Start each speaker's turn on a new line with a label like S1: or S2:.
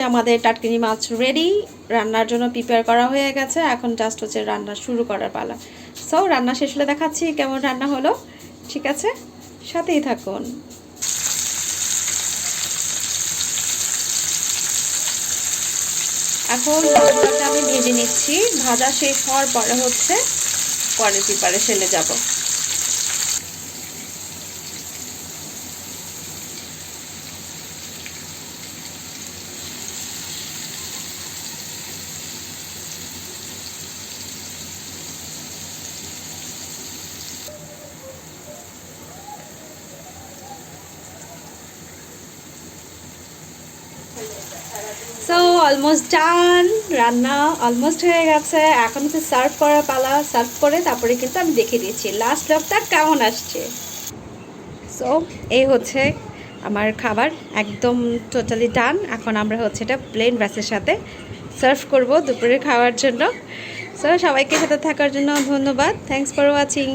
S1: আমাদের টাটকিনি মাছ রেডি, রান্নার জন্য প্রিপেয়ার করা হয়ে গেছে। এখন জাস্ট হচ্ছে রান্না শুরু করার পালা। সো রান্না শেষ হলে দেখাচ্ছি কেমন রান্না হলো। ঠিক আছে, সাথেই থাকুন। এখন মাছটাকে আমি ভেজে নিচ্ছি। ভাজা শেষ হওয়ার পরে হচ্ছে পরের প্রিপারেশনে যাব। সো অলমোস্ট ডান, রান্না অলমোস্ট হয়ে গেছে। এখন হচ্ছে সার্ভ করার পালা। সার্ভ করে তারপরে কিন্তু আমি দেখে দিচ্ছি লাস্ট লুকটা কেমন আসছে। সো এই হচ্ছে আমার খাবার, একদম টোটালি ডান। এখন আমরা হচ্ছে এটা প্লেন রাইসের সাথে সার্ভ করব দুপুরে খাওয়ার জন্য। সো সবাইকে সাথে থাকার জন্য ধন্যবাদ। Thanks for watching.